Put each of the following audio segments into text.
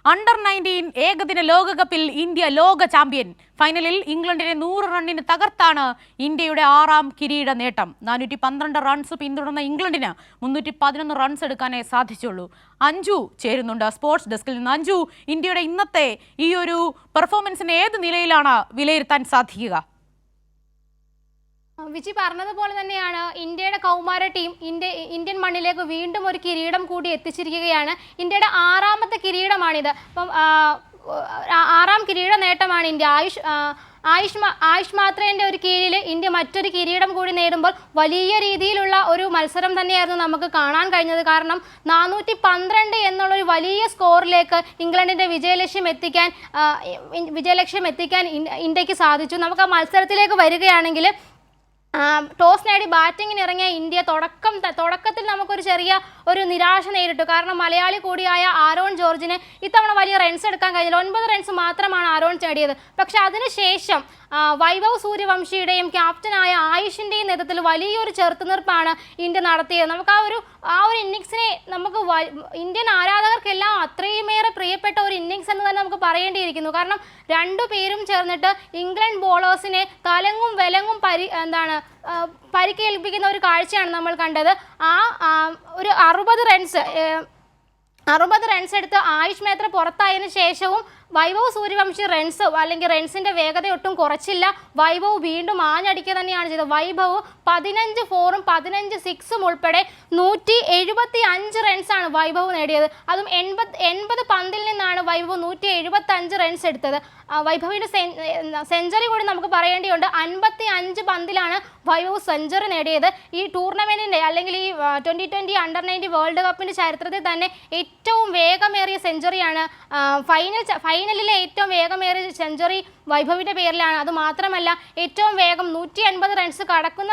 Under-19 ഏകദിന ലോകകപ്പിൽ India ലോക ചാമ്പ്യൻ. ഫൈനലിൽ ഇംഗ്ലണ്ടിനെ 100 റണ്ണിന് തകർത്താണ് ഇന്ത്യയുടെ 6ാം കിരീട നേട്ടം. 412 റൺസ് പിന്തുടർന്ന ഇംഗ്ലണ്ടിന് 311 റൺസ് എടുക്കാനേ സാധിച്ചുള്ളൂ. അഞ്ജു ചേരുന്നുണ്ട് സ്പോർട്സ് ഡെസ്കിൽ നിന്ന്. അഞ്ജു, ഇന്ത്യയുടെ ഇന്നത്തെ ഈ ഒരു പെർഫോമൻസിനെ ഏത് നിലയിലാണ് വിലയിരുത്താൻ സാധിക്കുക? വിജി പറഞ്ഞതുപോലെ തന്നെയാണ് ഇന്ത്യയുടെ കൗമാര ടീം ഇന്ത്യൻ മണ്ണിലേക്ക് വീണ്ടും ഒരു കിരീടം കൂടി എത്തിച്ചിരിക്കുകയാണ്. ഇന്ത്യയുടെ 6ാമത്തെ കിരീടമാണിത്. അപ്പം 6ാം കിരീട നേട്ടമാണ് ഇന്ത്യ. ആയുഷ് മാത്രേന്റെ ഒരു കീഴിൽ ഇന്ത്യ മറ്റൊരു കിരീടം കൂടി നേടുമ്പോൾ വലിയ രീതിയിലുള്ള ഒരു മത്സരം തന്നെയായിരുന്നു നമുക്ക് കാണാൻ കഴിഞ്ഞത്. കാരണം 412 എന്നുള്ളൊരു വലിയ സ്കോറിലേക്ക് ഇംഗ്ലണ്ടിന്റെ വിജയലക്ഷ്യം എത്തിക്കാൻ ഇന്ത്യക്ക് സാധിച്ചു. നമുക്ക് ആ മത്സരത്തിലേക്ക് വരികയാണെങ്കിൽ ടോസ് നേടി ബാറ്റിങ്ങിന് ഇറങ്ങിയ ഇന്ത്യ തുടക്കത്തിൽ നമുക്കൊരു ചെറിയ ഒരു നിരാശ നേരിട്ടു. കാരണം മലയാളി കൂടിയായ ആരോൺ ജോർജിന് ഇത്തവണ വലിയ റൺസ് എടുക്കാൻ കഴിഞ്ഞില്ല. 9 റൺസ് മാത്രമാണ് ആരോൺ നേടിയത്. പക്ഷെ അതിനുശേഷം വൈഭവ് സൂര്യവംശിയുടെയും ക്യാപ്റ്റനായ ആയുഷിൻ്റെയും നേതൃത്വത്തിൽ വലിയൊരു ചെറുത്തുനിർപ്പാണ് ഇന്ത്യ നടത്തിയത്. നമുക്ക് ആ ഒരു ഇന്നിങ്സിനെ നമുക്ക് ഇന്ത്യൻ ആരാധകർക്കെല്ലാം അത്രയുമേറെ പ്രിയപ്പെട്ട ഒരു ഇന്നിങ്സ് എന്ന് തന്നെ നമുക്ക് പറയേണ്ടിയിരിക്കുന്നു. കാരണം രണ്ടുപേരും ചേർന്നിട്ട് ഇംഗ്ലണ്ട് ബോളേഴ്സിനെ തലങ്ങും വിലങ്ങും പരിക്കേൽപ്പിക്കുന്ന ഒരു കാഴ്ചയാണ് നമ്മൾ കണ്ടത്. ഒരു 60 റൺസ് എടുത്ത് ആയുഷ് മേത്ര പുറത്തായതിനു ശേഷവും വൈഭവ് സൂര്യവംശി റൺസിന്റെ വേഗത ഒട്ടും കുറച്ചില്ല. വൈഭവ് വീണ്ടും ആഞ്ഞടിക്കുക തന്നെയാണ് ചെയ്തത്. വൈഭവ് 15 4ഉം 15 6ഉം ഉൾപ്പെടെ 175 റൺസാണ് വൈഭവ് നേടിയത്. അതും 80 പന്തിൽ നിന്നാണ് വൈഭവ് 175 റൺസ് എടുത്തത്. വൈഭവിന്റെ സെഞ്ചുറി കൂടി നമുക്ക് പറയേണ്ടിയുണ്ട്. 55 പന്തിലാണ് വൈഭവ് സെഞ്ചുറി നേടിയത്. ഈ ടൂർണമെന്റിന്റെ അല്ലെങ്കിൽ ഈ 2020 അണ്ടർ-19 വേൾഡ് കപ്പിന്റെ ചരിത്രത്തിൽ തന്നെ ഏറ്റവും വേഗമേറിയ സെഞ്ചുറിയാണ്. ഫൈനലിലെ ഏറ്റവും വേഗമേറിയ സെഞ്ചുറി വൈഭവിന്റെ പേരിലാണ്. അത് മാത്രമല്ല ഏറ്റവും വേഗം 180 റൺസ് കടക്കുന്ന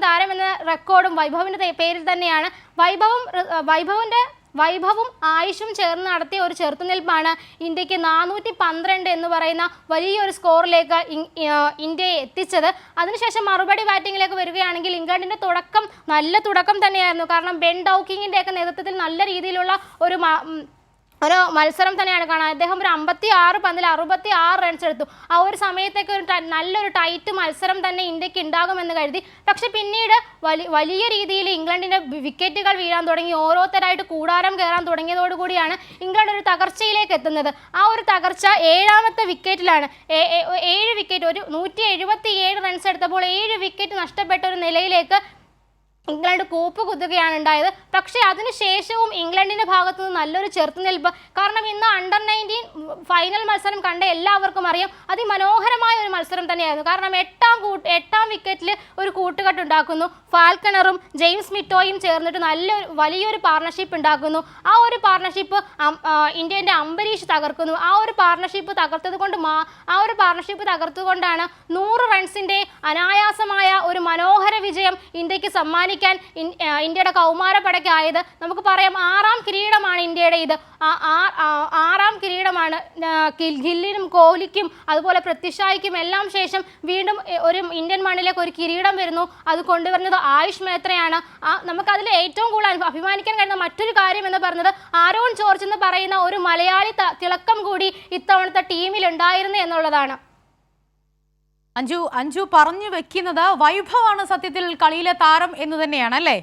താരം എന്ന റെക്കോർഡും വൈഭവിന്റെ പേരിൽ തന്നെയാണ്. വൈഭവും ആയുഷും ചേർന്ന് നടത്തിയ ഒരു ചെറുത്തുനിൽപ്പാണ് ഇന്ത്യക്ക് 412 എന്ന് പറയുന്ന വലിയൊരു സ്കോറിലേക്ക് ഇന്ത്യയെ എത്തിച്ചത്. അതിനുശേഷം മറുപടി ബാറ്റിങ്ങിലേക്ക് വരികയാണെങ്കിൽ ഇംഗ്ലണ്ടിന്റെ നല്ല തുടക്കം തന്നെയായിരുന്നു. കാരണം ബെൻ ഡൗക്കിങ്ങിന്റെ ഒക്കെ നേതൃത്വത്തിൽ നല്ല രീതിയിലുള്ള ഒരു മത്സരം തന്നെയാണ് കാണാൻ. അദ്ദേഹം ഒരു 56 പന്തിൽ 66 റൺസ് എടുത്തു. ആ ഒരു സമയത്തേക്ക് നല്ലൊരു ടൈറ്റ് മത്സരം തന്നെ ഇന്ത്യക്ക് ഉണ്ടാകുമെന്ന് കരുതി. പക്ഷെ പിന്നീട് വലിയ രീതിയിൽ ഇംഗ്ലണ്ടിന്റെ വിക്കറ്റുകൾ വീഴാൻ തുടങ്ങി. ഓരോരുത്തരായിട്ട് കൂടാരം കയറാൻ തുടങ്ങിയതോടുകൂടിയാണ് ഇംഗ്ലണ്ട് ഒരു തകർച്ചയിലേക്ക് എത്തുന്നത്. ആ ഒരു തകർച്ച 7ാമത്തെ വിക്കറ്റിലാണ്. 7 വിക്കറ്റ്, ഒരു 177 റൺസ് എടുത്തപ്പോൾ 7 വിക്കറ്റ് നഷ്ടപ്പെട്ട ഒരു നിലയിലേക്ക് ഇംഗ്ലണ്ട് കൂപ്പ് കുത്തുകയാണ് ഉണ്ടായത്. പക്ഷേ അതിനുശേഷവും ഇംഗ്ലണ്ടിന്റെ ഭാഗത്തു നിന്ന് നല്ലൊരു ചെറുത്തുനിൽപ്പ്. കാരണം ഇന്ന് അണ്ടർ-19 ഫൈനൽ മത്സരം കണ്ട എല്ലാവർക്കും അറിയാം അതിമനോഹരമായ ഒരു മത്സരം തന്നെയായിരുന്നു. കാരണം 8ാം വിക്കറ്റിൽ ഒരു കൂട്ടുകെട്ടുണ്ടാക്കുന്നു. ഫാൽക്കണറും ജെയിംസ് മിറ്റോയും ചേർന്നിട്ട് വലിയൊരു പാർട്ണർഷിപ്പ് ഉണ്ടാക്കുന്നു. ആ ഒരു പാർട്ണർഷിപ്പ് ഇന്ത്യൻ്റെ അംബരീഷ് തകർക്കുന്നു. ആ ഒരു പാർട്ണർഷിപ്പ് തകർത്തുകൊണ്ടാണ് 100 റൺസിന്റെ അനായാസമായ ഒരു മനോഹര വിജയം ഇന്ത്യക്ക് സമ്മാനിക്കാൻ ഇന്ത്യയുടെ കൗമാരപ്പടയ്ക്കായത്. നമുക്ക് പറയാം 6ാം കിരീടമാണ് ഇന്ത്യയുടെ ഇത്. 6ാം കിരീടമാണ്. ഗില്ലിനും കോഹ്ലിക്കും അതുപോലെ പൃഥ്വിഷായ്ക്കും എല്ലാം ശേഷം വീണ്ടും ഒരു ഇന്ത്യൻ മണ്ണിലേക്ക് ഒരു കിരീടം വരുന്നു. അത് കൊണ്ടുവരുന്നത് ആയുഷ് മേത്രയാണ്. നമുക്കതിൽ ഏറ്റവും കൂടുതൽ അഭിമാനിക്കാൻ കഴിയുന്ന മറ്റൊരു കാര്യം എന്ന് പറയുന്നത് ആരോൺ ജോർജ് എന്ന് പറയുന്ന ഒരു മലയാളി തിളക്കം കൂടി ഇത്തവണത്തെ ടീമിൽ ഉണ്ടായിരുന്നു എന്നുള്ളതാണ്. അഞ്ജു പറഞ്ഞു വെക്കുന്നത് വൈഭവാണ് സത്യത്തിൽ കളിയിലെ താരം എന്ന് തന്നെയാണ് അല്ലേ?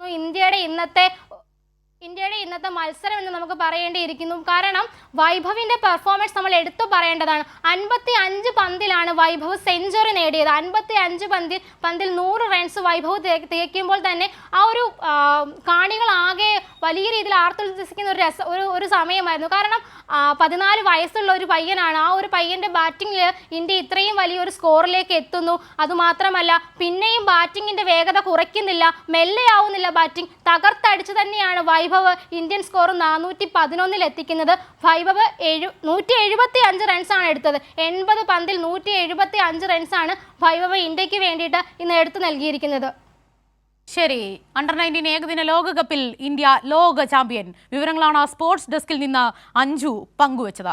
ഇന്ത്യയുടെ ഇന്നത്തെ മത്സരം എന്ന് നമുക്ക് പറയേണ്ടിയിരിക്കുന്നു. കാരണം വൈഭവിന്റെ പെർഫോമൻസ് നമ്മൾ എടുത്തു പറയേണ്ടതാണ്. 55 പന്തിലാണ് വൈഭവ് സെഞ്ചുറി നേടിയത്. 55 പന്തിൽ 100 റൺസ് വൈഭവ് തികയ്ക്കുമ്പോൾ തന്നെ ആ ഒരു കാണികളാകെ വലിയ രീതിയിൽ ആർത്തുല്ലസിക്കുന്ന ഒരു സമയമായിരുന്നു. കാരണം 14 വയസ്സുള്ള ഒരു പയ്യനാണ്. ആ ഒരു പയ്യന്റെ ബാറ്റിങ്ങിൽ ഇന്ത്യ ഇത്രയും വലിയൊരു സ്കോറിലേക്ക് എത്തുന്നു. അതുമാത്രമല്ല പിന്നെയും ബാറ്റിങ്ങിന്റെ വേഗത കുറയ്ക്കുന്നില്ല, മെല്ലെയാവുന്നില്ല ബാറ്റിംഗ്. തകർത്തടിച്ച് തന്നെയാണ് വൈഭവ് ഇന്ത്യൻ സ്കോർ 411 എത്തിക്കുന്നത്. വൈഭവ് 175 റൺസാണ് എടുത്തത്. 80 പന്തിൽ 175 റൺസാണ് വൈഭവ് ഇന്ത്യക്ക് വേണ്ടിയിട്ട് ഇന്ന് എടുത്തു നൽകിയിരിക്കുന്നത്. ശരി, അണ്ടർ-19 ഏകദിന ലോകകപ്പിൽ ഇന്ത്യ ലോക ചാമ്പ്യൻ. വിവരങ്ങളാണ് സ്പോർട്സ് ഡെസ്കിൽ നിന്ന് അഞ്ജു പങ്കുവച്ചത്.